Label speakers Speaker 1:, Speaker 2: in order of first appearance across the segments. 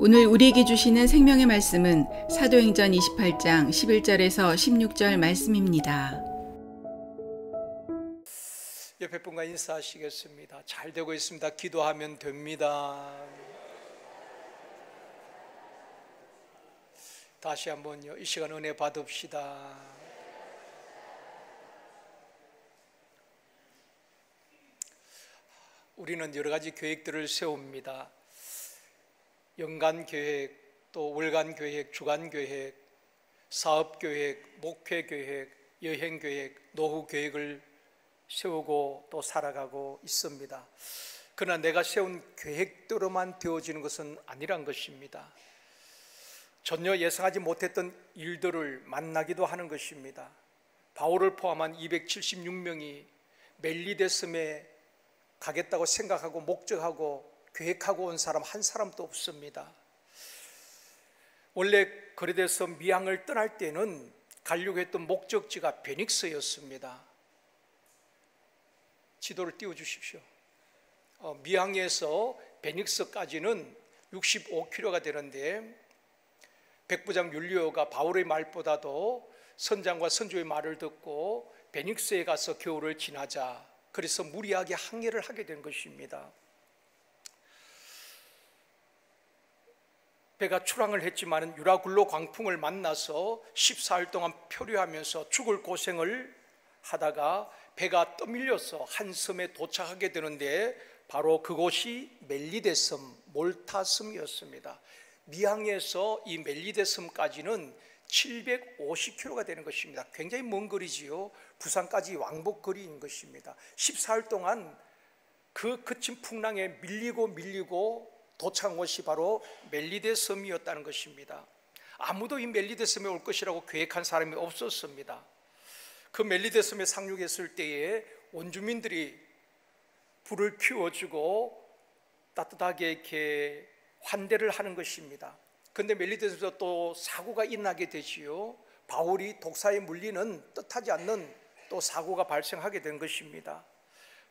Speaker 1: 오늘 우리에게 주시는 생명의 말씀은 사도행전 28장 11절에서 16절 말씀입니다.
Speaker 2: 옆에 분과 인사하시겠습니다. 잘 되고 있습니다. 기도하면 됩니다. 다시 한번요, 이 시간 은혜 받읍시다. 우리는 여러 가지 계획들을 세웁니다. 연간 계획, 또 월간 계획, 주간 계획, 사업 계획, 목회 계획, 여행 계획, 노후 계획을 세우고 또 살아가고 있습니다. 그러나 내가 세운 계획대로만 되어지는 것은 아니란 것입니다. 전혀 예상하지 못했던 일들을 만나기도 하는 것입니다. 바울을 포함한 276명이 멜리데섬에 가겠다고 생각하고 목적하고 계획하고 온 사람 한 사람도 없습니다. 원래 거리대에서 미항을 떠날 때는 가려고 했던 목적지가 베닉스였습니다. 지도를 띄워주십시오. 미항에서 베닉스까지는 65km가 되는데, 백부장 율리오가 바울의 말보다도 선장과 선조의 말을 듣고 베닉스에 가서 겨울을 지나자, 그래서 무리하게 항해를 하게 된 것입니다. 배가 출항을 했지만 유라굴로 광풍을 만나서 14일 동안 표류하면서 죽을 고생을 하다가 배가 떠밀려서 한 섬에 도착하게 되는데, 바로 그곳이 멜리데섬, 몰타섬이었습니다. 미항에서 이 멜리데섬까지는 750km가 되는 것입니다. 굉장히 먼 거리지요. 부산까지 왕복 거리인 것입니다. 14일 동안 그 거친 풍랑에 밀리고 도착한 곳이 바로 멜리데섬이었다는 것입니다. 아무도 이 멜리데섬에 올 것이라고 계획한 사람이 없었습니다. 그 멜리데섬에 상륙했을 때에 원주민들이 불을 피워주고 따뜻하게 이렇게 환대를 하는 것입니다. 그런데 멜리데섬에서 또 사고가 일어나게 되지요. 바울이 독사에 물리는 뜻하지 않는 또 사고가 발생하게 된 것입니다.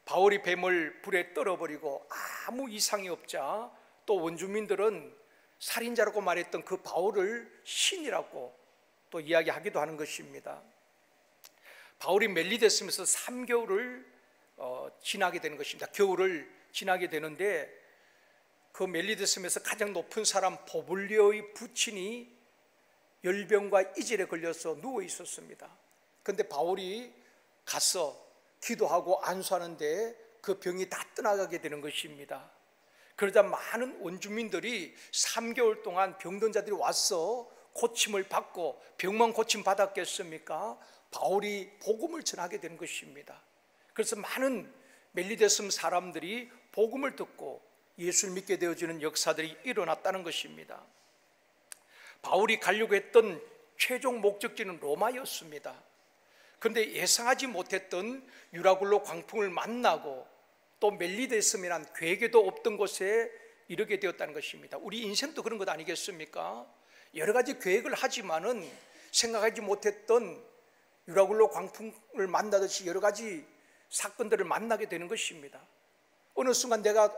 Speaker 2: 바울이 뱀을 불에 떨어버리고 아무 이상이 없자 또 원주민들은 살인자라고 말했던 그 바울을 신이라고 또 이야기하기도 하는 것입니다. 바울이 멜리데섬에서 3개월을 지나게 되는 것입니다. 겨울을 지나게 되는데, 그 멜리데섬에서 가장 높은 사람 보블리오의 부친이 열병과 이질에 걸려서 누워 있었습니다. 그런데 바울이 가서 기도하고 안수하는데 그 병이 다 떠나가게 되는 것입니다. 그러자 많은 원주민들이 3개월 동안 병든 자들이 와서 고침을 받고, 병만 고침 받았겠습니까? 바울이 복음을 전하게 되는 것입니다. 그래서 많은 멜리데섬 사람들이 복음을 듣고 예수를 믿게 되어지는 역사들이 일어났다는 것입니다. 바울이 가려고 했던 최종 목적지는 로마였습니다. 그런데 예상하지 못했던 유라굴로 광풍을 만나고 또 멜리데섬이란 계획에도 없던 곳에 이르게 되었다는 것입니다. 우리 인생도 그런 것 아니겠습니까? 여러 가지 계획을 하지만은 생각하지 못했던 유라굴로 광풍을 만나듯이 여러 가지 사건들을 만나게 되는 것입니다. 어느 순간 내가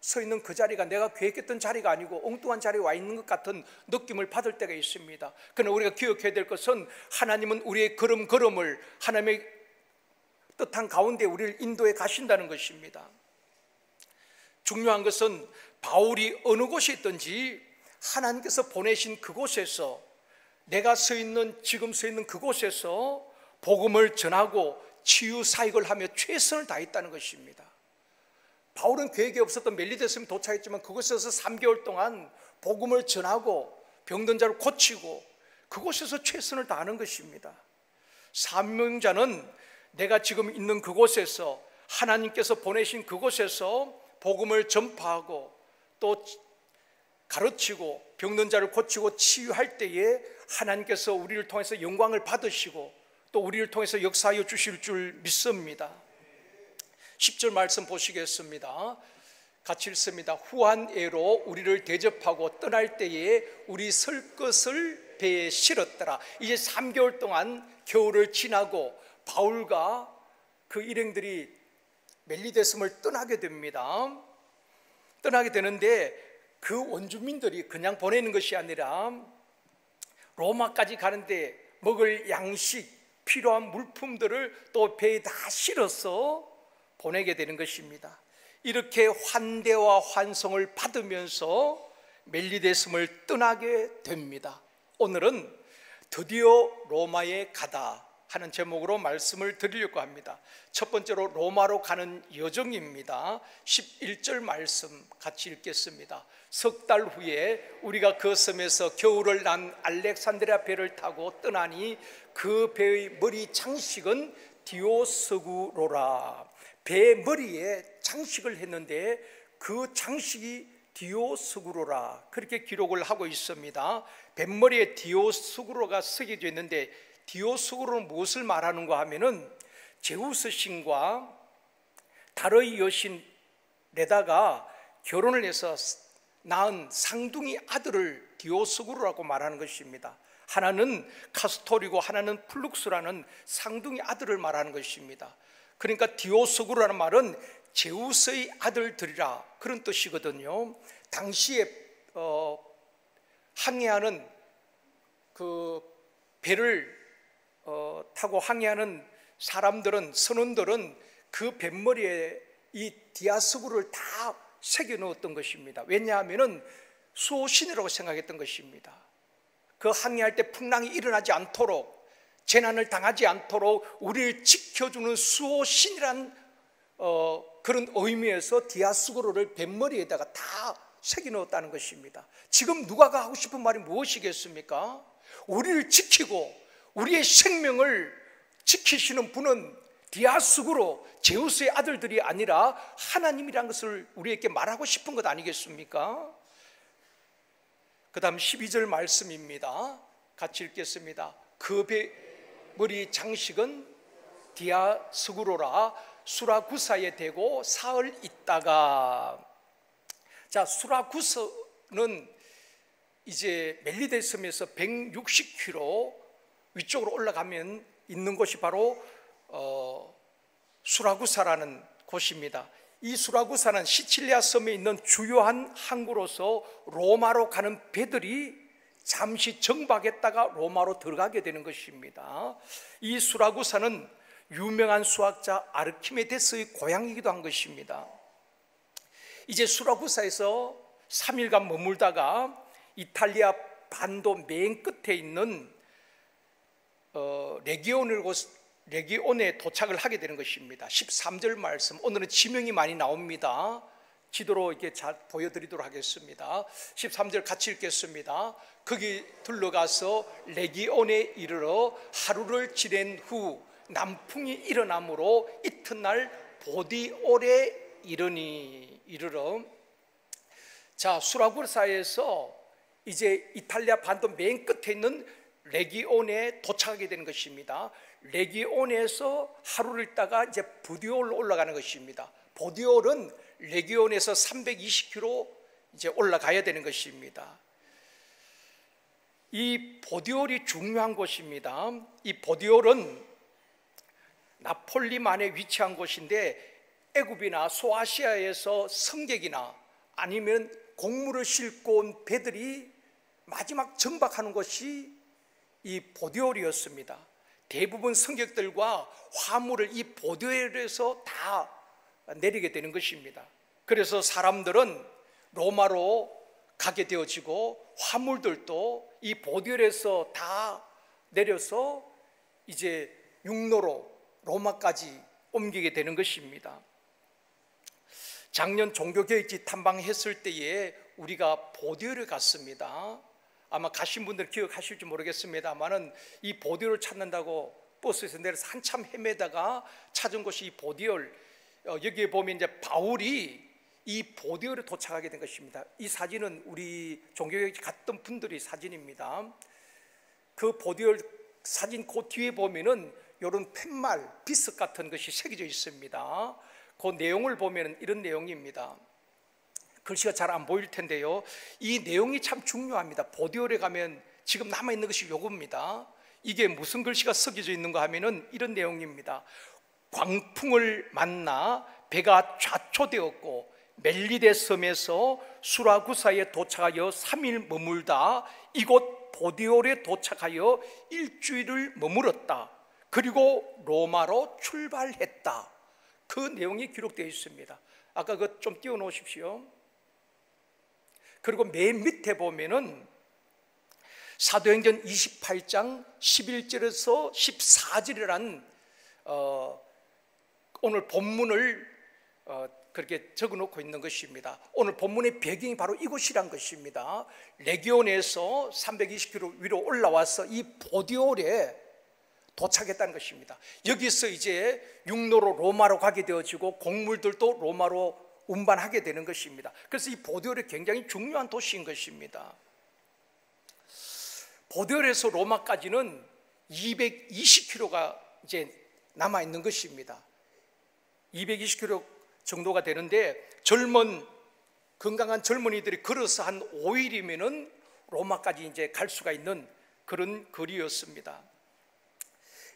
Speaker 2: 서 있는 그 자리가 내가 계획했던 자리가 아니고 엉뚱한 자리에 와 있는 것 같은 느낌을 받을 때가 있습니다. 그러나 우리가 기억해야 될 것은, 하나님은 우리의 걸음걸음을 하나님의 뜻한 가운데 우리를 인도해 가신다는 것입니다. 중요한 것은 바울이 어느 곳에 있든지 하나님께서 보내신 그곳에서, 내가 지금 서 있는 그곳에서 복음을 전하고 치유 사역을 하며 최선을 다했다는 것입니다. 바울은 계획이 없었던 멜리데섬에 도착했지만 그곳에서 3개월 동안 복음을 전하고 병든 자를 고치고 그곳에서 최선을 다하는 것입니다. 사명자는 내가 지금 있는 그곳에서, 하나님께서 보내신 그곳에서 복음을 전파하고 또 가르치고 병든 자를 고치고 치유할 때에 하나님께서 우리를 통해서 영광을 받으시고 또 우리를 통해서 역사하여 주실 줄 믿습니다. 10절 말씀 보시겠습니다. 같이 읽습니다. 후한애로 우리를 대접하고 떠날 때에 우리 설 것을 배에 실었더라. 이제 3개월 동안 겨울을 지나고 바울과 그 일행들이 멜리데섬을 떠나게 됩니다. 떠나게 되는데 그 원주민들이 그냥 보내는 것이 아니라 로마까지 가는데 먹을 양식, 필요한 물품들을 또 배에 다 실어서 보내게 되는 것입니다. 이렇게 환대와 환송을 받으면서 멜리데섬을 떠나게 됩니다. 오늘은 드디어 로마에 가다 하는 제목으로 말씀을 드리려고 합니다. 첫 번째로 로마로 가는 여정입니다. 11절 말씀 같이 읽겠습니다. 석 달 후에 우리가 그 섬에서 겨울을 난 알렉산드리아 배를 타고 떠나니 그 배의 머리 장식은 디오스구로라. 배 머리에 장식을 했는데 그 장식이 디오스구로라, 그렇게 기록을 하고 있습니다. 뱃머리에 디오스구로가 새겨져 있는데 디오스구로는 무엇을 말하는가 하면은 제우스 신과 달의 여신 레다가 결혼을 해서 낳은 쌍둥이 아들을 디오스구로라고 말하는 것입니다. 하나는 카스토리고 하나는 플룩스라는 쌍둥이 아들을 말하는 것입니다. 그러니까 디오스구로라는 말은 제우스의 아들들이라 그런 뜻이거든요. 당시에 항해하는 그 배를 타고 항해하는 사람들은, 선원들은 그 뱃머리에 이 디아스구를 다 새겨 넣었던 것입니다. 왜냐하면 수호신이라고 생각했던 것입니다. 그 항해할 때 풍랑이 일어나지 않도록, 재난을 당하지 않도록 우리를 지켜주는 수호신이란 그런 의미에서 디아스구로를 뱃머리에다가 다 새겨 넣었다는 것입니다. 지금 누가가 하고 싶은 말이 무엇이겠습니까? 우리를 지키고 우리의 생명을 지키시는 분은 디아스구로, 제우스의 아들들이 아니라 하나님이라는 것을 우리에게 말하고 싶은 것 아니겠습니까? 그 다음 12절 말씀입니다. 같이 읽겠습니다. 그 머리 장식은 디아스구로라. 수라구사에 대고 사흘 있다가, 자, 수라구사는 이제 멜리데섬에서 160km 위쪽으로 올라가면 있는 곳이 바로 수라구사라는 곳입니다. 이 수라구사는 시칠리아 섬에 있는 주요한 항구로서 로마로 가는 배들이 잠시 정박했다가 로마로 들어가게 되는 것입니다. 이 수라구사는 유명한 수학자 아르키메데스의 고향이기도 한 것입니다. 이제 수라구사에서 3일간 머물다가 이탈리아 반도 맨 끝에 있는 레기온에 도착을 하게 되는 것입니다. 13절 말씀, 오늘은 지명이 많이 나옵니다. 지도로 이렇게 잘 보여드리도록 하겠습니다. 13절 같이 읽겠습니다. 거기 들러가서 레기온에 이르러 하루를 지낸 후 남풍이 일어나므로 이튿날 보디올에 이르러, 자, 수라구사에서 이제 이탈리아 반도 맨 끝에 있는 레기온에 도착하게 되는 것입니다. 레기온에서 하루를 있다가 이제 보디올로 올라가는 것입니다. 보디올은 레기온에서 320km 이제 올라가야 되는 것입니다. 이 보디올이 중요한 곳입니다. 이 보디올은 나폴리만에 위치한 곳인데 애굽이나 소아시아에서 승객이나 아니면 곡물을 싣고 온 배들이 마지막 정박하는 곳이 이 보디올이었습니다. 대부분 승객들과 화물을 이 보디올에서 다 내리게 되는 것입니다. 그래서 사람들은 로마로 가게 되어지고 화물들도 이 보디올에서 다 내려서 이제 육로로 로마까지 옮기게 되는 것입니다. 작년 종교교육지 탐방했을 때에 우리가 보디올에 갔습니다. 아마 가신 분들 기억하실지 모르겠습니다만은 이 보디올을 찾는다고 버스에서 내려서 한참 헤매다가 찾은 곳이 이 보디올. 여기에 보면 이제 바울이 이 보디올에 도착하게 된 것입니다. 이 사진은 우리 종교교육지 갔던 분들의 사진입니다. 그 보디올 사진 그 뒤에 보면은 이런 팻말, 비석 같은 것이 새겨져 있습니다. 그 내용을 보면 이런 내용입니다. 글씨가 잘 안 보일 텐데요, 이 내용이 참 중요합니다. 보디올에 가면 지금 남아있는 것이 요겁니다. 이게 무슨 글씨가 새겨져 있는가 하면은 이런 내용입니다. 광풍을 만나 배가 좌초되었고 멜리데 섬에서 수라구사에 도착하여 3일 머물다 이곳 보디올에 도착하여 일주일을 머물었다. 그리고 로마로 출발했다. 그 내용이 기록되어 있습니다. 아까 그거 좀 띄워놓으십시오. 그리고 맨 밑에 보면은 사도행전 28장 11절에서 14절이라는 오늘 본문을 그렇게 적어놓고 있는 것입니다. 오늘 본문의 배경이 바로 이곳이란 것입니다. 레기온에서 320km 위로 올라와서 이 보디올에 도착했다는 것입니다. 여기서 이제 육로로 로마로 가게 되어지고 곡물들도 로마로 운반하게 되는 것입니다. 그래서 이 보디올이 굉장히 중요한 도시인 것입니다. 보디올에서 로마까지는 220km가 이제 남아 있는 것입니다. 220km 정도가 되는데 건강한 젊은이들이 걸어서 한 5일이면은 로마까지 이제 갈 수가 있는 그런 거리였습니다.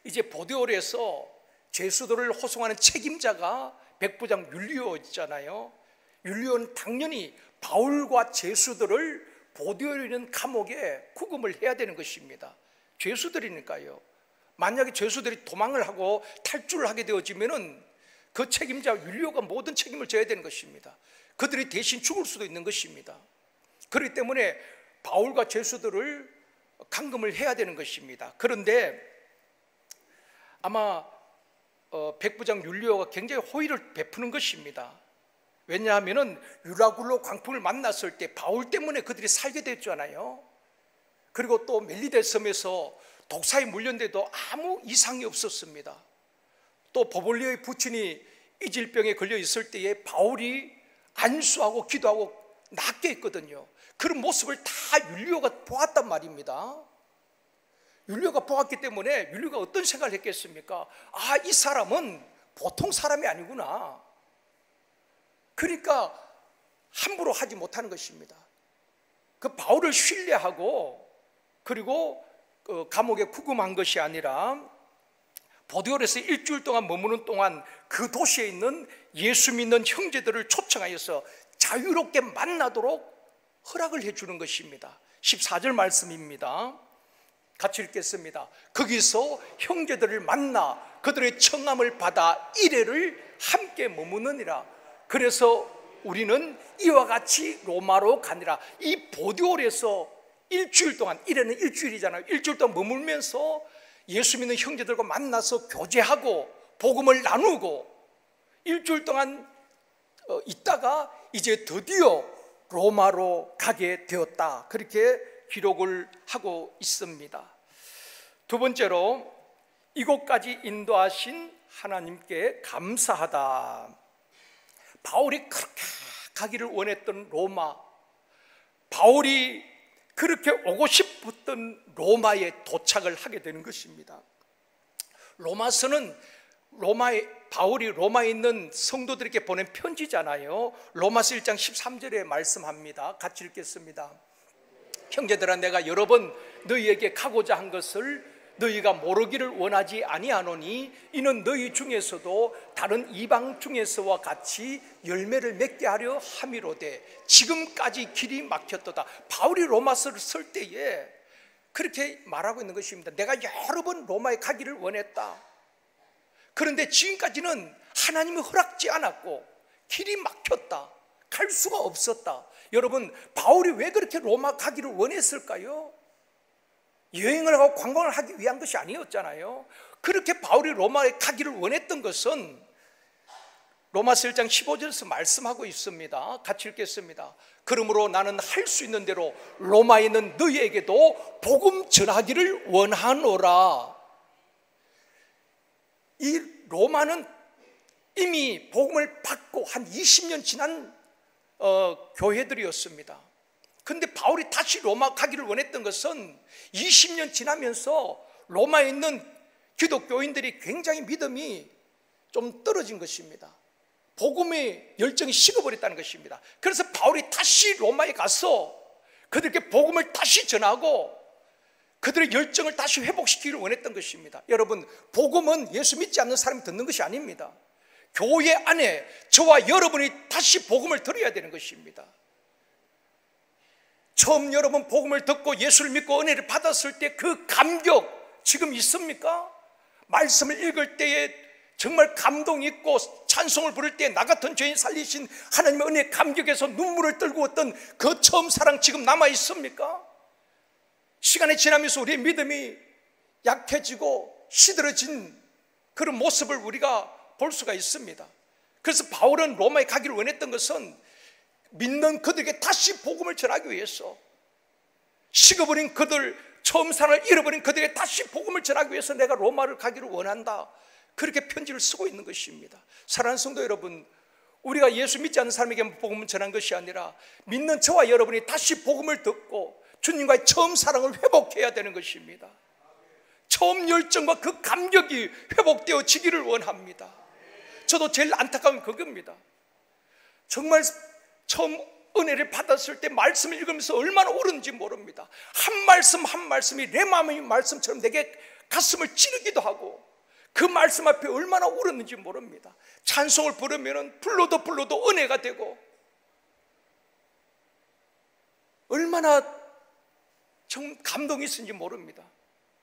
Speaker 2: 이제 보디올에서 죄수들을 호송하는 책임자가 백부장 율리오였잖아요. 율리오는 당연히 바울과 죄수들을 보디올에 있는 감옥에 구금을 해야 되는 것입니다. 죄수들이니까요. 만약에 죄수들이 도망을 하고 탈출을 하게 되어지면은 그 책임자 율리오가 모든 책임을 져야 되는 것입니다. 그들이 대신 죽을 수도 있는 것입니다. 그렇기 때문에 바울과 죄수들을 감금을 해야 되는 것입니다. 그런데 아마 백부장 율리오가 굉장히 호의를 베푸는 것입니다. 왜냐하면 유라굴로 광풍을 만났을 때 바울 때문에 그들이 살게 됐잖아요. 그리고 또 멜리데 섬에서 독사에 물렸는데도 아무 이상이 없었습니다. 또 보볼리오의 부친이 이질병에 걸려 있을 때에 바울이 안수하고 기도하고 낫게 했거든요. 그런 모습을 다 율리오가 보았단 말입니다. 율리오가 보았기 때문에 율리오가 어떤 생각을 했겠습니까? 아, 이 사람은 보통 사람이 아니구나. 그러니까 함부로 하지 못하는 것입니다. 그 바울을 신뢰하고 그리고 감옥에 구금한 것이 아니라 보디올에서 일주일 동안 머무는 동안 그 도시에 있는 예수 믿는 형제들을 초청하여서 자유롭게 만나도록 허락을 해주는 것입니다. 14절 말씀입니다. 같이 읽겠습니다. 거기서 형제들을 만나 그들의 청함을 받아 이래를 함께 머무느니라. 그래서 우리는 이와 같이 로마로 가니라. 이 보디올에서 일주일 동안, 이래는 일주일이잖아요. 일주일 동안 머물면서 예수 믿는 형제들과 만나서 교제하고 복음을 나누고 일주일 동안 있다가 이제 드디어 로마로 가게 되었다. 그렇게 기록을 하고 있습니다. 두 번째로 이곳까지 인도하신 하나님께 감사하다. 바울이 그렇게 가기를 원했던 로마, 바울이 그렇게 오고 싶었던 로마에 도착을 하게 되는 것입니다. 로마서는 바울이 로마에 있는 성도들에게 보낸 편지잖아요. 로마서 1장 13절에 말씀합니다. 같이 읽겠습니다. 형제들아, 내가 여러 번 너희에게 가고자 한 것을 너희가 모르기를 원하지 아니하노니 이는 너희 중에서도 다른 이방 중에서와 같이 열매를 맺게 하려 함이로되 지금까지 길이 막혔도다. 바울이 로마서를 쓸 때에 그렇게 말하고 있는 것입니다. 내가 여러 번 로마에 가기를 원했다. 그런데 지금까지는 하나님이 허락지 않았고 길이 막혔다. 갈 수가 없었다. 여러분, 바울이 왜 그렇게 로마 가기를 원했을까요? 여행을 하고 관광을 하기 위한 것이 아니었잖아요. 그렇게 바울이 로마에 가기를 원했던 것은 로마서 1장 15절에서 말씀하고 있습니다. 같이 읽겠습니다. 그러므로 나는 할 수 있는 대로 로마에 있는 너희에게도 복음 전하기를 원하노라. 이 로마는 이미 복음을 받고 한 20년 지난 교회들이었습니다. 그런데 바울이 다시 로마 가기를 원했던 것은 20년 지나면서 로마에 있는 기독교인들이 굉장히 믿음이 좀 떨어진 것입니다. 복음의 열정이 식어버렸다는 것입니다. 그래서 바울이 다시 로마에 가서 그들에게 복음을 다시 전하고 그들의 열정을 다시 회복시키기를 원했던 것입니다. 여러분, 복음은 예수 믿지 않는 사람이 듣는 것이 아닙니다. 교회 안에 저와 여러분이 다시 복음을 들어야 되는 것입니다. 처음 여러분 복음을 듣고 예수를 믿고 은혜를 받았을 때 그 감격 지금 있습니까? 말씀을 읽을 때에 정말 감동이 있고 찬송을 부를 때 나 같은 죄인 살리신 하나님의 은혜 감격에서 눈물을 떨고 왔던 그 처음 사랑 지금 남아 있습니까? 시간이 지나면서 우리의 믿음이 약해지고 시들어진 그런 모습을 우리가 볼 수가 있습니다. 그래서 바울은 로마에 가기를 원했던 것은 믿는 그들에게 다시 복음을 전하기 위해서, 식어버린 그들, 처음 사랑을 잃어버린 그들에게 다시 복음을 전하기 위해서 내가 로마를 가기를 원한다, 그렇게 편지를 쓰고 있는 것입니다. 사랑하는 성도 여러분, 우리가 예수 믿지 않는 사람에게 복음을 전한 것이 아니라 믿는 저와 여러분이 다시 복음을 듣고 주님과의 처음 사랑을 회복해야 되는 것입니다. 처음 열정과 그 감격이 회복되어지기를 원합니다. 저도 제일 안타까운 그겁니다. 정말 처음 은혜를 받았을 때 말씀을 읽으면서 얼마나 울었는지 모릅니다. 한 말씀 한 말씀이 내 마음의 말씀처럼 내게 가슴을 찌르기도 하고 그 말씀 앞에 얼마나 울었는지 모릅니다. 찬송을 부르면 불러도 은혜가 되고 얼마나 정 감동이 있었는지 모릅니다.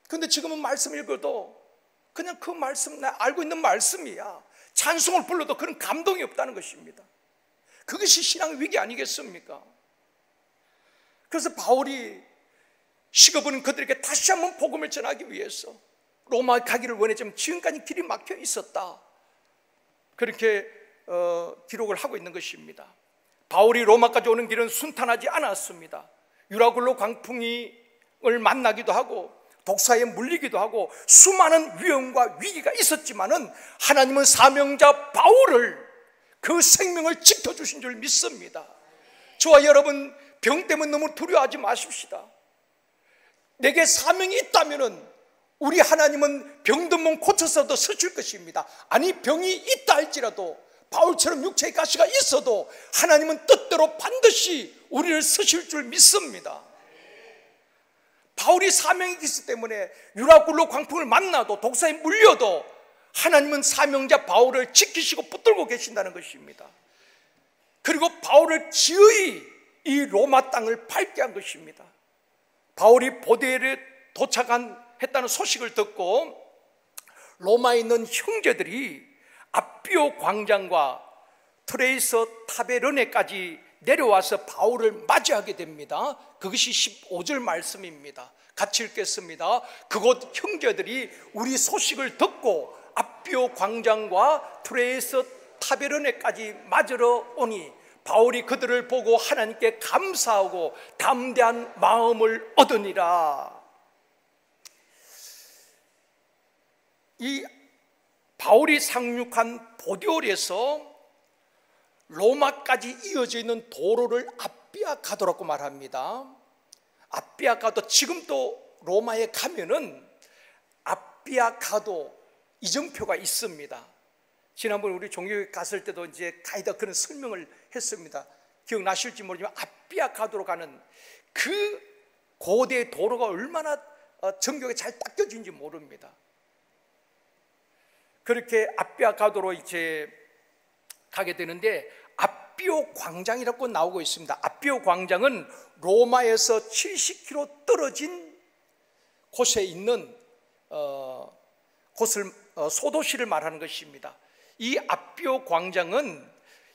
Speaker 2: 그런데 지금은 말씀 읽어도 그냥 그 말씀, 나 알고 있는 말씀이야. 찬송을 불러도 그런 감동이 없다는 것입니다. 그것이 신앙의 위기 아니겠습니까? 그래서 바울이 식어버린 그들에게 다시 한번 복음을 전하기 위해서 로마에 가기를 원했지만 지금까지 길이 막혀 있었다, 그렇게 기록을 하고 있는 것입니다. 바울이 로마까지 오는 길은 순탄하지 않았습니다. 유라굴로 광풍을 만나기도 하고 독사에 물리기도 하고 수많은 위험과 위기가 있었지만은 하나님은 사명자 바울을, 그 생명을 지켜주신 줄 믿습니다. 저와 여러분 병 때문에 너무 두려워하지 마십시다. 내게 사명이 있다면은 우리 하나님은 병든 몸 고쳐서도 쓰실 것입니다. 아니 병이 있다 할지라도 바울처럼 육체의 가시가 있어도 하나님은 뜻대로 반드시 우리를 쓰실 줄 믿습니다. 바울이 사명이 있기 때문에 유라굴로 광풍을 만나도 독사에 물려도 하나님은 사명자 바울을 지키시고 붙들고 계신다는 것입니다. 그리고 바울을 기어이 이 로마 땅을 밟게 한 것입니다. 바울이 보데에 도착했다는 소식을 듣고 로마에 있는 형제들이 아비오 광장과 트레이서 타베르네까지 내려와서 바울을 맞이하게 됩니다. 그것이 15절 말씀입니다. 같이 읽겠습니다. 그곳 형제들이 우리 소식을 듣고 아비오 광장과 트레이서 타베르네까지 맞으러 오니 바울이 그들을 보고 하나님께 감사하고 담대한 마음을 얻으니라. 이 바울이 상륙한 보디올에서 로마까지 이어져 있는 도로를 아비아 가도라고 말합니다. 아비아 가도, 지금도 로마에 가면은 아비아 가도 이정표가 있습니다. 지난번 우리 종교회 갔을 때도 이제 가이드가 그런 설명을 했습니다. 기억나실지 모르지만 아비아 가도로 가는 그 고대 도로가 얼마나 정교하게 잘 닦여진지 모릅니다. 그렇게 아비아 가도로 이제 가게 되는데 아비오 광장이라고 나오고 있습니다. 아비오 광장은 로마에서 70km 떨어진 곳에 있는 곳을 소도시를 말하는 것입니다. 이 아비오 광장은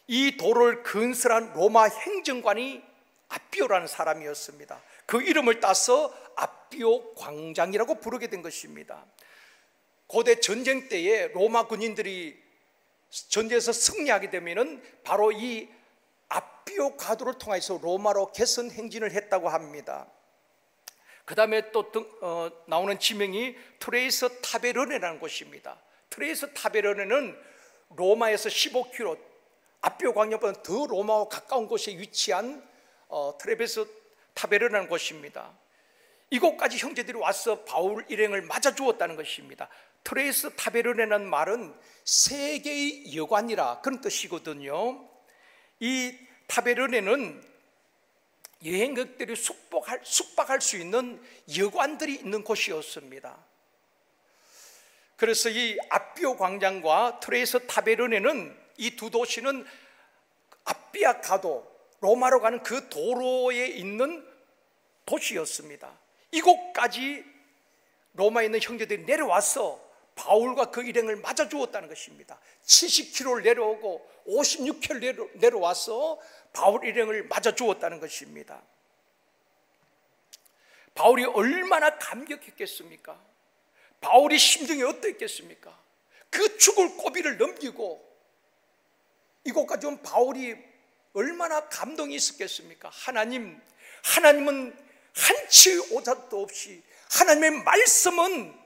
Speaker 2: 이 도로를 건설한 로마 행정관이 아비오라는 사람이었습니다. 그 이름을 따서 아비오 광장이라고 부르게 된 것입니다. 고대 전쟁 때에 로마 군인들이 전쟁에서 승리하게 되면은 바로 이 아비오 가도를 통해서 로마로 개선 행진을 했다고 합니다. 그 다음에 또 나오는 지명이 트레이서 타베르네라는 곳입니다. 트레이서 타베르네는 로마에서 15km, 아비오 광장보다 더 로마와 가까운 곳에 위치한 트레이서 타베르네라는 곳입니다. 이곳까지 형제들이 와서 바울 일행을 맞아주었다는 것입니다. 트레이서 타베르네라는 말은 세계의 여관이라 그런 뜻이거든요. 이 타베르네는 여행객들이 숙박할 수 있는 여관들이 있는 곳이었습니다. 그래서 이 아비오 광장과 트레이서 타베르네는, 이 두 도시는 아비아 가도, 로마로 가는 그 도로에 있는 도시였습니다. 이곳까지 로마에 있는 형제들이 내려와서 바울과 그 일행을 맞아 주었다는 것입니다. 70km를 내려오고 56km 내려와서 바울 일행을 맞아 주었다는 것입니다. 바울이 얼마나 감격했겠습니까? 바울이 심정이 어떠했겠습니까? 그 죽을 고비를 넘기고 이곳까지 온 바울이 얼마나 감동이 있었겠습니까? 하나님은 한치 오작도 없이, 하나님의 말씀은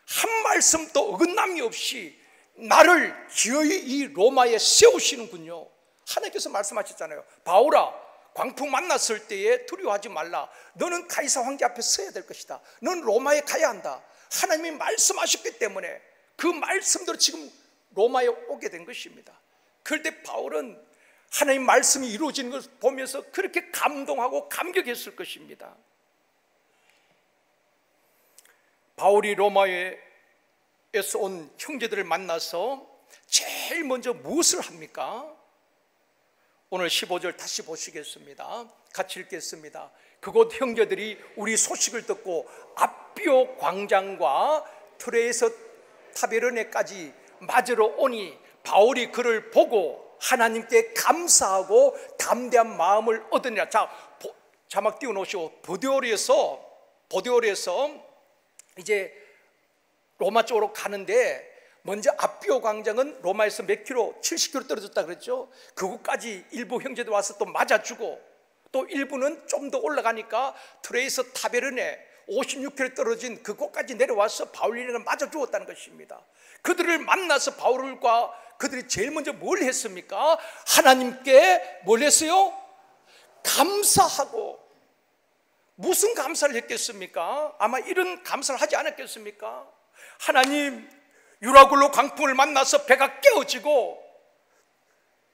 Speaker 2: 한 말씀도 어긋남이 없이 나를 기어이 이 로마에 세우시는군요. 하나님께서 말씀하셨잖아요. 바울아, 광풍 만났을 때에 두려워하지 말라. 너는 가이사 황제 앞에 서야 될 것이다. 너는 로마에 가야 한다. 하나님이 말씀하셨기 때문에 그 말씀대로 지금 로마에 오게 된 것입니다. 그럴 때 바울은 하나님 말씀이 이루어지는 것을 보면서 그렇게 감동하고 감격했을 것입니다. 바울이 로마에서 온 형제들을 만나서 제일 먼저 무엇을 합니까? 오늘 15절 다시 보시겠습니다. 같이 읽겠습니다. 그곳 형제들이 우리 소식을 듣고 아비오 광장과 트레이서 타베르네까지 맞으러 오니 바울이 그를 보고 하나님께 감사하고 담대한 마음을 얻으니라. 자, 자막 띄워놓으시고 보디올에서 이제 로마 쪽으로 가는데, 먼저 아비오 광장은 로마에서 몇 킬로, 70킬로 떨어졌다 그랬죠. 그곳까지 일부 형제들 와서 또 맞아주고, 또 일부는 좀 더 올라가니까 트레이서 타베르네 56킬로 떨어진 그곳까지 내려와서 바울 일행을 맞아주었다는 것입니다. 그들을 만나서 바울과 그들이 제일 먼저 뭘 했습니까? 하나님께 뭘 했어요? 감사하고. 무슨 감사를 했겠습니까? 아마 이런 감사를 하지 않았겠습니까? 하나님, 유라굴로 광풍을 만나서 배가 깨어지고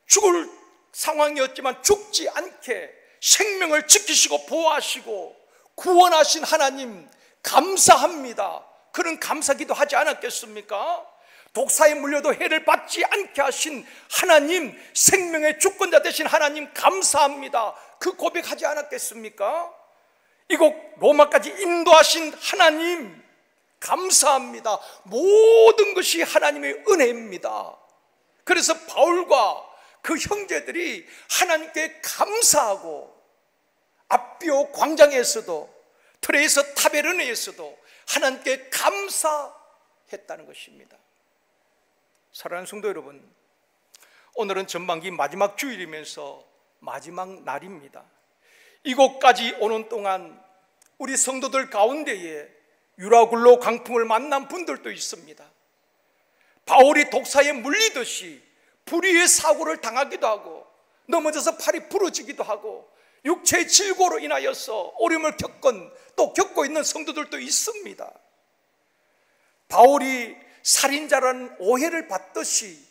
Speaker 2: 죽을 상황이었지만 죽지 않게 생명을 지키시고 보호하시고 구원하신 하나님 감사합니다. 그런 감사기도 하지 않았겠습니까? 독사에 물려도 해를 받지 않게 하신 하나님, 생명의 주권자 되신 하나님 감사합니다. 그 고백하지 않았겠습니까? 이곳 로마까지 인도하신 하나님 감사합니다. 모든 것이 하나님의 은혜입니다. 그래서 바울과 그 형제들이 하나님께 감사하고 아비오 광장에서도 트레이서 타베르네에서도 하나님께 감사했다는 것입니다. 사랑하는 성도 여러분, 오늘은 전반기 마지막 주일이면서 마지막 날입니다. 이곳까지 오는 동안 우리 성도들 가운데에 유라굴로 광풍을 만난 분들도 있습니다. 바울이 독사에 물리듯이 불의의 사고를 당하기도 하고 넘어져서 팔이 부러지기도 하고 육체의 질고로 인하여서 어려움을 겪고 있는 성도들도 있습니다. 바울이 살인자라는 오해를 받듯이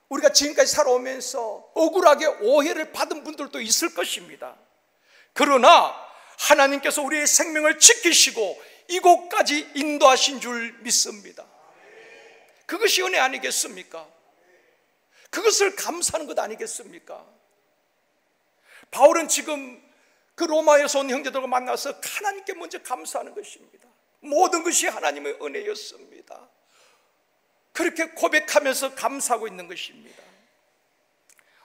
Speaker 2: 우리가 지금까지 살아오면서 억울하게 오해를 받은 분들도 있을 것입니다. 그러나 하나님께서 우리의 생명을 지키시고 이곳까지 인도하신 줄 믿습니다. 그것이 은혜 아니겠습니까? 그것을 감사하는 것 아니겠습니까? 바울은 지금 그 로마에서 온 형제들과 만나서 하나님께 먼저 감사하는 것입니다. 모든 것이 하나님의 은혜였습니다. 그렇게 고백하면서 감사하고 있는 것입니다.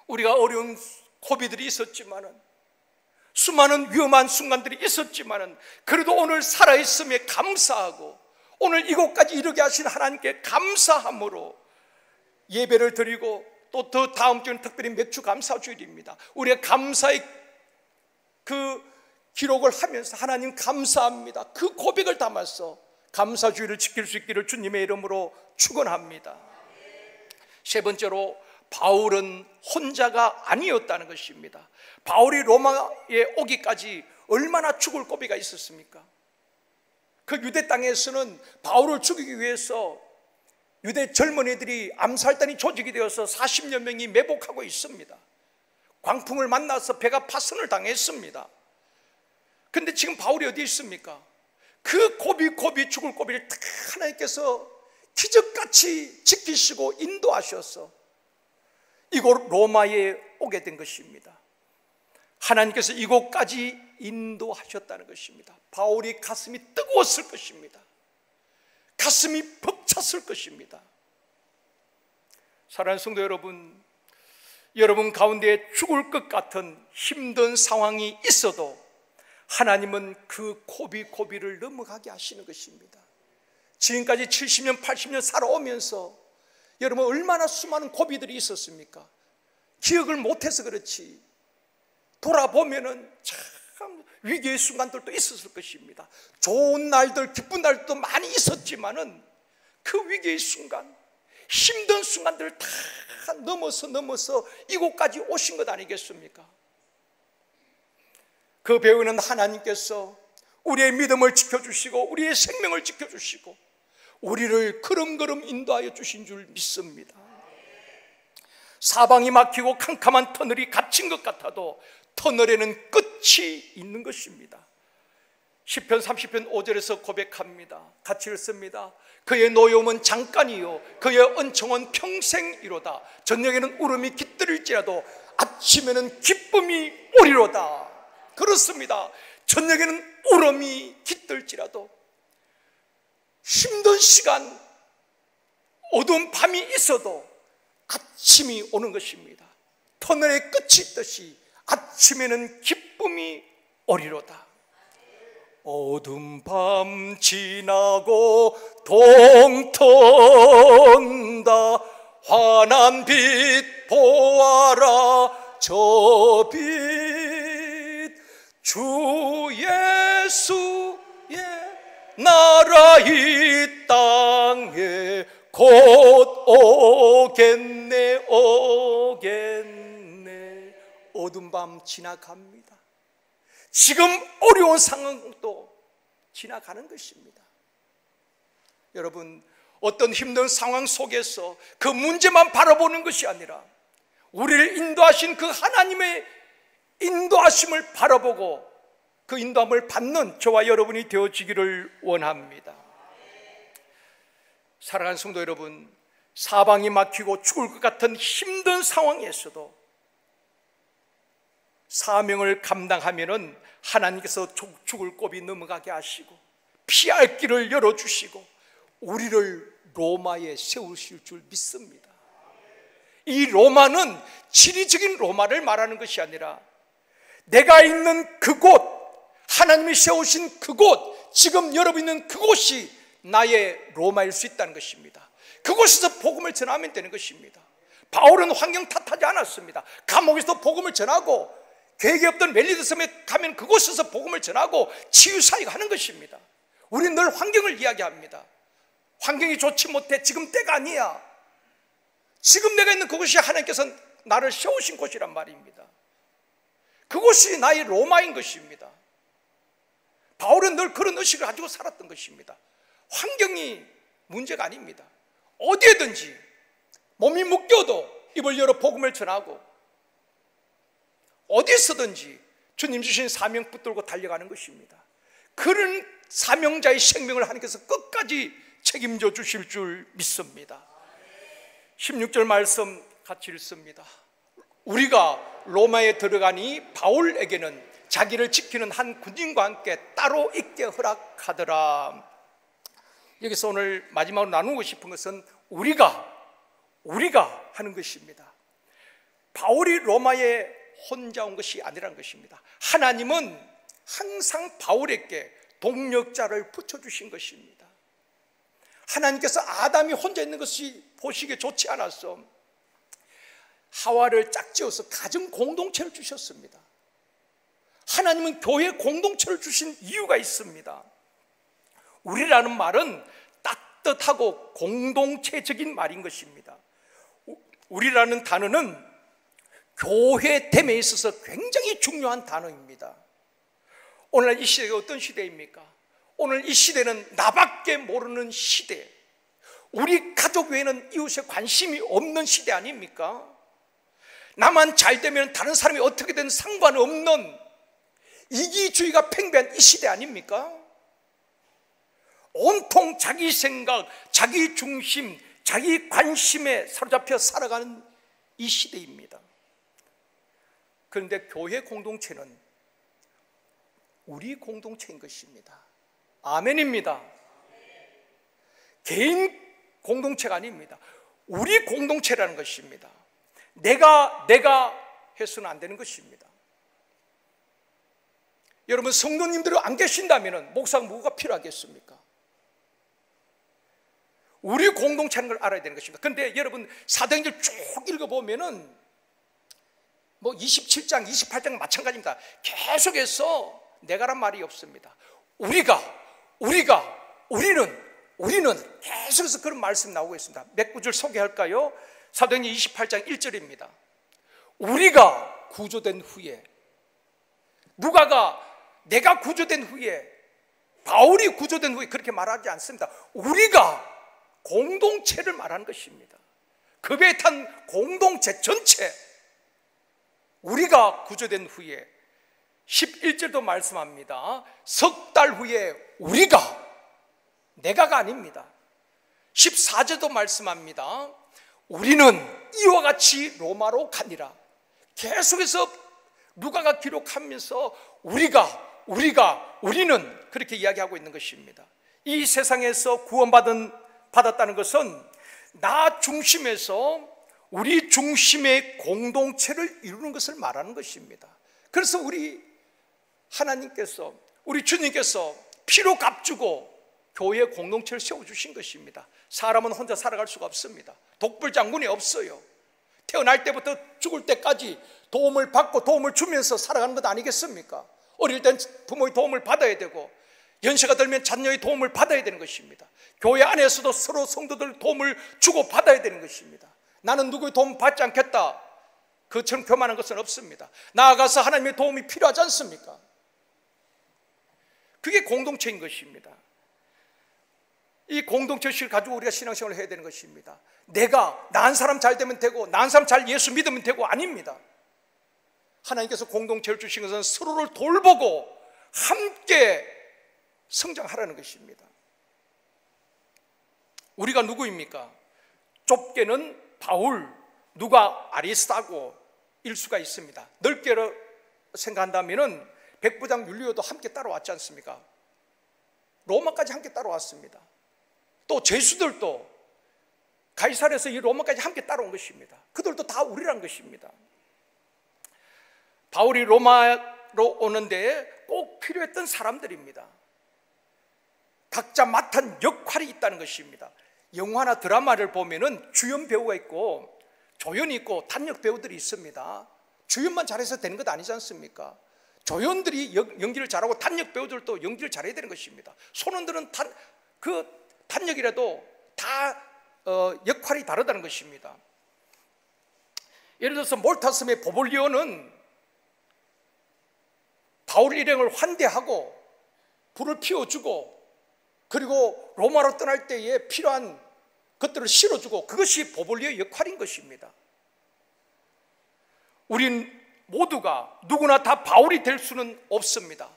Speaker 2: 우리가 어려운 고비들이 있었지만은, 수많은 위험한 순간들이 있었지만은, 그래도 오늘 살아있음에 감사하고 오늘 이곳까지 이르게 하신 하나님께 감사함으로 예배를 드리고, 또 더 다음 주는 특별히 맥주 감사 주일입니다. 우리가 감사의 그 기록을 하면서 하나님 감사합니다, 그 고백을 담아서 감사 주일을 지킬 수 있기를 주님의 이름으로 축원합니다. 세 번째로, 바울은 혼자가 아니었다는 것입니다. 바울이 로마에 오기까지 얼마나 죽을 고비가 있었습니까? 그 유대 땅에서는 바울을 죽이기 위해서 유대 젊은이들이 암살단이 조직이 되어서 40여 명이 매복하고 있습니다. 광풍을 만나서 배가 파손을 당했습니다. 그런데 지금 바울이 어디 있습니까? 그 고비 죽을 고비를 딱 하나님께서 기적같이 지키시고 인도하셔서 이곳 로마에 오게 된 것입니다. 하나님께서 이곳까지 인도하셨다는 것입니다. 바울이 가슴이 뜨거웠을 것입니다. 가슴이 벅찼을 것입니다. 사랑하는 성도 여러분, 여러분 가운데 죽을 것 같은 힘든 상황이 있어도 하나님은 그 고비고비를 넘어가게 하시는 것입니다. 지금까지 70년, 80년 살아오면서 여러분 얼마나 수많은 고비들이 있었습니까? 기억을 못해서 그렇지 돌아보면은 참 위기의 순간들도 있었을 것입니다. 좋은 날들, 기쁜 날도 많이 있었지만은 그 위기의 순간, 힘든 순간들을 다 넘어서 이곳까지 오신 것 아니겠습니까? 그 배우는 하나님께서 우리의 믿음을 지켜주시고 우리의 생명을 지켜주시고 우리를 걸음걸음 인도하여 주신 줄 믿습니다. 사방이 막히고 캄캄한 터널이 갇힌 것 같아도 터널에는 끝이 있는 것입니다. 시편 30편 5절에서 고백합니다. 같이 읽습니다. 그의 노여움은 잠깐이요 그의 은총은 평생이로다. 저녁에는 울음이 깃들일지라도 아침에는 기쁨이 오리로다. 그렇습니다. 저녁에는 울음이 깃들지라도 힘든 시간, 어두운 밤이 있어도 아침이 오는 것입니다. 터널의 끝이 있듯이 아침에는 기쁨이 오리로다. 어두운 밤 지나고 동턴다. 환한 빛 보아라 저 빛. 주 예수의 나라 이 땅에 곧 오겠네 오겠네. 어두운 밤 지나갑니다. 지금 어려운 상황도 지나가는 것입니다. 여러분, 어떤 힘든 상황 속에서 그 문제만 바라보는 것이 아니라 우리를 인도하신 그 하나님의 인도하심을 바라보고 그 인도함을 받는 저와 여러분이 되어지기를 원합니다. 사랑하는 성도 여러분, 사방이 막히고 죽을 것 같은 힘든 상황에서도 사명을 감당하면은 하나님께서 죽을 고비 넘어가게 하시고 피할 길을 열어주시고 우리를 로마에 세우실 줄 믿습니다. 이 로마는 지리적인 로마를 말하는 것이 아니라 내가 있는 그곳, 하나님이 세우신 그곳, 지금 여러분 있는 그곳이 나의 로마일 수 있다는 것입니다. 그곳에서 복음을 전하면 되는 것입니다. 바울은 환경 탓하지 않았습니다. 감옥에서 복음을 전하고 계획이 없던 멜리드 섬에 가면 그곳에서 복음을 전하고 치유사역을 하는 것입니다. 우리는 늘 환경을 이야기합니다. 환경이 좋지 못해. 지금 때가 아니야. 지금 내가 있는 그곳이 하나님께서 나를 세우신 곳이란 말입니다. 그곳이 나의 로마인 것입니다. 바울은 늘 그런 의식을 가지고 살았던 것입니다. 환경이 문제가 아닙니다. 어디에든지 몸이 묶여도 입을 열어 복음을 전하고 어디서든지 주님 주신 사명 붙들고 달려가는 것입니다. 그런 사명자의 생명을 하나님께서 끝까지 책임져 주실 줄 믿습니다. 16절 말씀 같이 읽습니다. 우리가 로마에 들어가니 바울에게는 자기를 지키는 한 군인과 함께 따로 있게 허락하더라. 여기서 오늘 마지막으로 나누고 싶은 것은 우리가 하는 것입니다. 바울이 로마에 혼자 온 것이 아니라는 것입니다. 하나님은 항상 바울에게 동력자를 붙여주신 것입니다. 하나님께서 아담이 혼자 있는 것이 보시기에 좋지 않아서 하와를 짝지어서 가정 공동체를 주셨습니다. 하나님은 교회 공동체를 주신 이유가 있습니다. 우리라는 말은 따뜻하고 공동체적인 말인 것입니다. 우리라는 단어는 교회됨에 있어서 굉장히 중요한 단어입니다. 오늘 이 시대가 어떤 시대입니까? 오늘 이 시대는 나밖에 모르는 시대, 우리 가족 외에는 이웃에 관심이 없는 시대 아닙니까? 나만 잘 되면 다른 사람이 어떻게 든 상관없는 이기주의가 팽배한 이 시대 아닙니까? 온통 자기 생각, 자기 중심, 자기 관심에 사로잡혀 살아가는 이 시대입니다. 그런데 교회 공동체는 우리 공동체인 것입니다. 아멘입니다. 개인 공동체가 아닙니다. 우리 공동체라는 것입니다. 내가 해서는 안 되는 것입니다. 여러분, 성도님들이 안 계신다면 목사가 뭐가 필요하겠습니까? 우리 공동체라는 걸 알아야 되는 것입니다. 그런데 여러분, 사도행전 쭉 읽어보면은 뭐 27장, 28장 마찬가지입니다. 계속해서 내가란 말이 없습니다. 우리는 계속해서 그런 말씀 나오고 있습니다. 몇 구절 소개할까요? 사도행전 28장 1절입니다. 우리가 구조된 후에, 누가가 내가 구조된 후에, 바울이 구조된 후에 그렇게 말하지 않습니다. 우리가 공동체를 말하는 것입니다. 급에 탄 공동체 전체, 우리가 구조된 후에 11절도 말씀합니다. 석 달 후에 우리가, 내가가 아닙니다. 14절도 말씀합니다. 우리는 이와 같이 로마로 가니라. 계속해서 누가가 기록하면서 우리는 그렇게 이야기하고 있는 것입니다. 이 세상에서 받았다는 것은 나 중심에서 우리 중심의 공동체를 이루는 것을 말하는 것입니다. 그래서 우리 하나님께서, 우리 주님께서 피로 값주고 교회 공동체를 세워주신 것입니다. 사람은 혼자 살아갈 수가 없습니다. 독불장군이 없어요. 태어날 때부터 죽을 때까지 도움을 받고 도움을 주면서 살아가는 것 아니겠습니까? 어릴 땐 부모의 도움을 받아야 되고, 연세가 들면 자녀의 도움을 받아야 되는 것입니다. 교회 안에서도 서로 성도들 도움을 주고 받아야 되는 것입니다. 나는 누구의 도움 받지 않겠다, 그처럼 교만한 것은 없습니다. 나아가서 하나님의 도움이 필요하지 않습니까? 그게 공동체인 것입니다. 이 공동체의식을 가지고 우리가 신앙생활을 해야 되는 것입니다. 나 한 사람 잘 되면 되고, 나 한 사람 잘 예수 믿으면 되고, 아닙니다. 하나님께서 공동체를 주신 것은 서로를 돌보고 함께 성장하라는 것입니다. 우리가 누구입니까? 좁게는 바울, 누가 아리스타고일 수가 있습니다. 넓게 생각한다면 백부장 율리오도 함께 따라왔지 않습니까? 로마까지 함께 따라왔습니다. 또 제수들도 가이사랴에서 이 로마까지 함께 따라온 것입니다. 그들도 다 우리란 것입니다. 바울이 로마로 오는데 꼭 필요했던 사람들입니다. 각자 맡은 역할이 있다는 것입니다. 영화나 드라마를 보면은 주연 배우가 있고 조연이 있고 단역 배우들이 있습니다. 주연만 잘해서 되는 것 아니지 않습니까? 조연들이 연기를 잘하고 단역 배우들도 연기를 잘해야 되는 것입니다. 손원들은 단역이라도 다 역할이 다르다는 것입니다. 예를 들어서 몰타섬의 보볼리오는 바울 일행을 환대하고 불을 피워주고, 그리고 로마로 떠날 때에 필요한 것들을 실어주고, 그것이 보볼리오의 역할인 것입니다. 우린 모두가 누구나 다 바울이 될 수는 없습니다.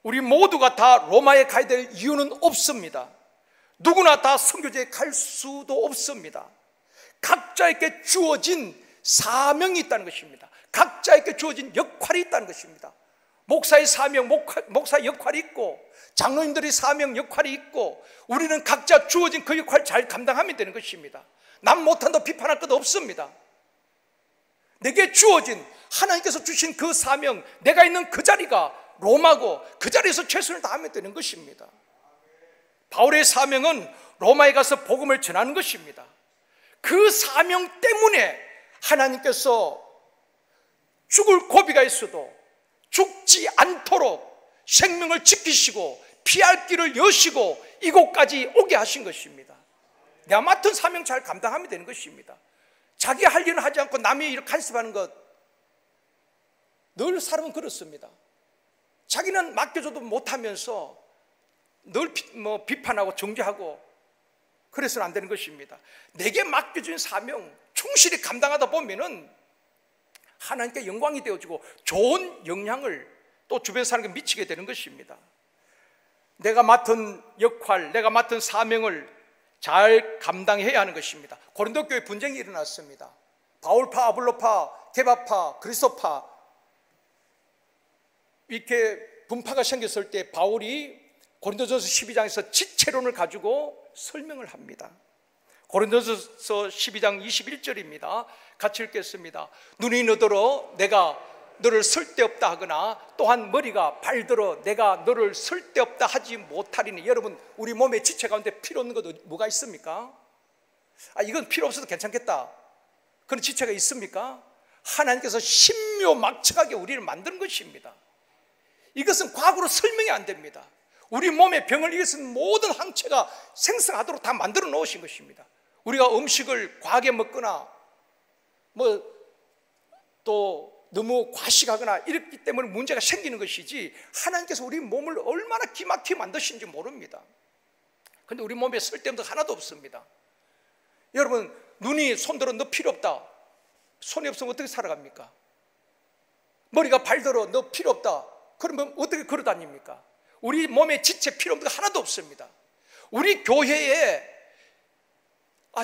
Speaker 2: 우리 모두가 다 로마에 가야 될 이유는 없습니다. 누구나 다 선교지에 갈 수도 없습니다. 각자에게 주어진 사명이 있다는 것입니다. 각자에게 주어진 역할이 있다는 것입니다. 목사의 사명, 목사의 역할이 있고, 장로님들의 사명, 역할이 있고, 우리는 각자 주어진 그 역할을 잘 감당하면 되는 것입니다. 남 못한다고 비판할 것 없습니다. 내게 주어진, 하나님께서 주신 그 사명, 내가 있는 그 자리가 로마고, 그 자리에서 최선을 다하면 되는 것입니다. 바울의 사명은 로마에 가서 복음을 전하는 것입니다. 그 사명 때문에 하나님께서 죽을 고비가 있어도 죽지 않도록 생명을 지키시고 피할 길을 여시고 이곳까지 오게 하신 것입니다. 내가 맡은 사명 잘 감당하면 되는 것입니다. 자기 할 일은 하지 않고 남의 일을 간섭하는 것, 늘 사람은 그렇습니다. 자기는 맡겨줘도 못하면서 늘 비판하고 정죄하고 그래서는 안 되는 것입니다. 내게 맡겨진 사명 충실히 감당하다 보면은 하나님께 영광이 되어지고 좋은 영향을 또 주변 사람에게 미치게 되는 것입니다. 내가 맡은 역할, 내가 맡은 사명을 잘 감당해야 하는 것입니다. 고린도 교회 분쟁이 일어났습니다. 바울파, 아볼로파, 게바파, 그리스도파 이렇게 분파가 생겼을 때 바울이 고린도전서 12장에서 지체론을 가지고 설명을 합니다. 고린도전서 12장 21절입니다. 같이 읽겠습니다. 눈이 너더러 내가 너를 쓸데없다 하거나 또한 머리가 발들어 내가 너를 쓸데없다 하지 못하리니. 여러분, 우리 몸의 지체 가운데 필요 없는 것도 뭐가 있습니까? 이건 필요 없어도 괜찮겠다, 그런 지체가 있습니까? 하나님께서 신묘막측하게 우리를 만든 것입니다. 이것은 과거로 설명이 안 됩니다. 우리 몸의 병을 이것은 모든 항체가 생성하도록 다 만들어 놓으신 것입니다. 우리가 음식을 과하게 먹거나 또 너무 과식하거나 이렇기 때문에 문제가 생기는 것이지, 하나님께서 우리 몸을 얼마나 기막히게 만드신지 모릅니다. 그런데 우리 몸에 쓸데없는 거 하나도 없습니다. 여러분, 눈이 손들어 너 필요 없다, 손이 없으면 어떻게 살아갑니까? 머리가 발들어 너 필요 없다, 그러면 어떻게 걸어 다닙니까? 우리 몸에 지체 필요 없는 거 하나도 없습니다. 우리 교회에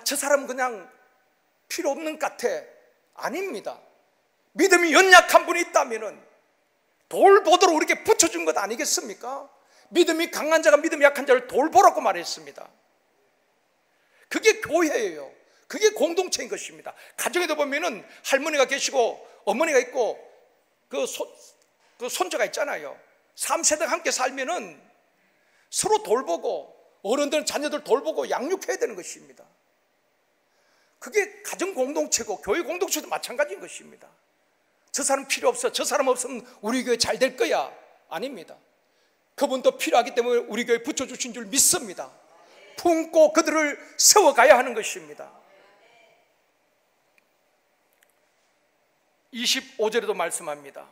Speaker 2: 저 사람은 그냥 필요 없는 것 같아, 아닙니다. 믿음이 연약한 분이 있다면 돌보도록 우리에게 붙여준 것 아니겠습니까? 믿음이 강한 자가 믿음이 약한 자를 돌보라고 말했습니다. 그게 교회예요. 그게 공동체인 것입니다. 가정에도 보면은 할머니가 계시고 어머니가 있고 그 손자가 있잖아요. 3세대가 함께 살면은 서로 돌보고, 어른들은 자녀들 돌보고 양육해야 되는 것입니다. 그게 가정 공동체고 교회 공동체도 마찬가지인 것입니다. 저 사람 필요 없어, 저 사람 없으면 우리 교회 잘 될 거야, 아닙니다. 그분도 필요하기 때문에 우리 교회 붙여주신 줄 믿습니다. 품고 그들을 세워가야 하는 것입니다. 25절에도 말씀합니다.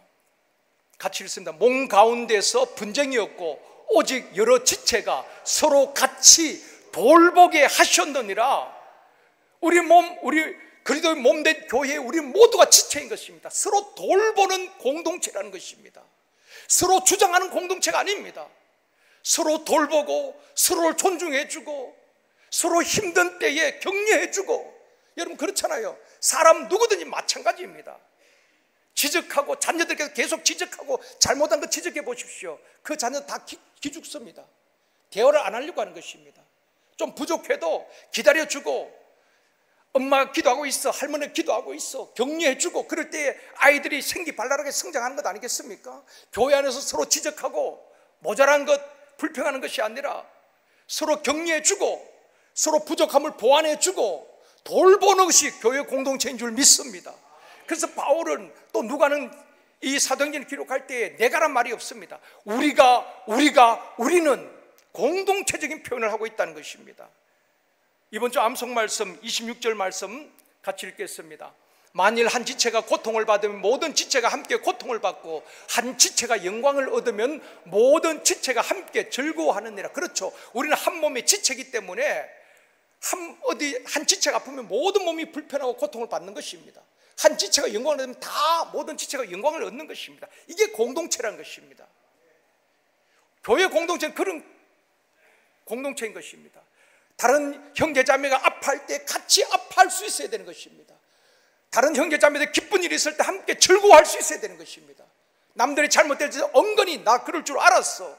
Speaker 2: 같이 읽습니다. 몸 가운데서 분쟁이 없고 오직 여러 지체가 서로 같이 돌보게 하셨느니라. 우리 그리스도의 몸된 교회에 우리 모두가 지체인 것입니다. 서로 돌보는 공동체라는 것입니다. 서로 주장하는 공동체가 아닙니다. 서로 돌보고 서로를 존중해주고 서로 힘든 때에 격려해주고. 여러분, 그렇잖아요. 사람 누구든지 마찬가지입니다. 지적하고, 자녀들께서 계속 지적하고 잘못한 거 지적해 보십시오. 그 자녀 다 기죽습니다. 대화를 안 하려고 하는 것입니다. 좀 부족해도 기다려주고, 엄마가 기도하고 있어, 할머니가 기도하고 있어, 격려해주고, 그럴 때 아이들이 생기발랄하게 성장하는 것 아니겠습니까? 교회 안에서 서로 지적하고 모자란 것, 불평하는 것이 아니라 서로 격려해주고 서로 부족함을 보완해주고 돌보는 것이 교회 공동체인 줄 믿습니다. 그래서 바울은 또 누가는 이 사도행전을 기록할 때 내가란 말이 없습니다. 우리는 공동체적인 표현을 하고 있다는 것입니다. 이번 주 암송 말씀 26절 말씀 같이 읽겠습니다. 만일 한 지체가 고통을 받으면 모든 지체가 함께 고통을 받고 한 지체가 영광을 얻으면 모든 지체가 함께 즐거워하느니라. 그렇죠. 우리는 한 몸의 지체이기 때문에 한 지체가 아프면 모든 몸이 불편하고 고통을 받는 것입니다. 한 지체가 영광을 얻으면 다 모든 지체가 영광을 얻는 것입니다. 이게 공동체라는 것입니다. 교회 공동체는 그런 공동체인 것입니다. 다른 형제자매가 아파할 때 같이 아파할 수 있어야 되는 것입니다. 다른 형제자매들 기쁜 일이 있을 때 함께 즐거워할 수 있어야 되는 것입니다. 남들이 잘못될 때 엉거니 나 그럴 줄 알았어,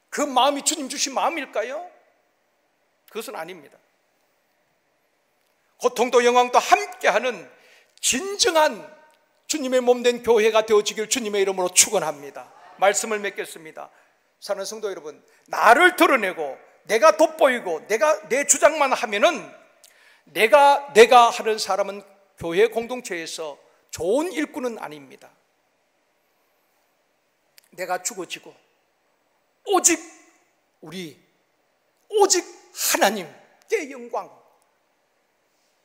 Speaker 2: 그 마음이 주님 주신 마음일까요? 그것은 아닙니다. 고통도 영광도 함께하는 진정한 주님의 몸된 교회가 되어지길 주님의 이름으로 축원합니다. 말씀을 맺겠습니다. 사랑하는 성도 여러분, 나를 드러내고 내가 돋보이고 내가 내 주장만 하면은 내가 하는 사람은 교회 공동체에서 좋은 일꾼은 아닙니다. 내가 죽어지고 오직 하나님께 영광,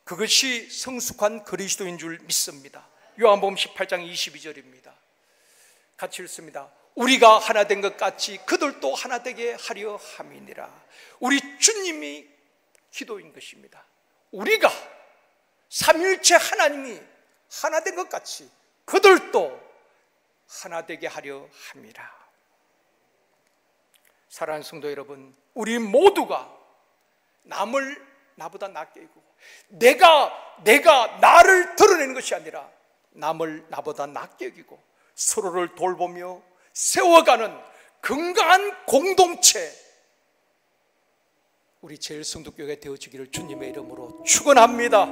Speaker 2: 그것이 성숙한 그리스도인 줄 믿습니다. 요한복음 18장 22절입니다. 같이 읽습니다. 우리가 하나 된 것 같이 그들도 하나 되게 하려 함이니라. 우리 주님이 기도인 것입니다. 우리가 삼위일체 하나님이 하나 된 것 같이 그들도 하나 되게 하려 함이라. 사랑하는 성도 여러분, 우리 모두가 남을 나보다 낫게 여기고 내가 나를 드러내는 것이 아니라 남을 나보다 낫게 여기고 서로를 돌보며 세워가는 건강한 공동체, 우리 제일성도교회가 되어지기를 주님의 이름으로 축원합니다.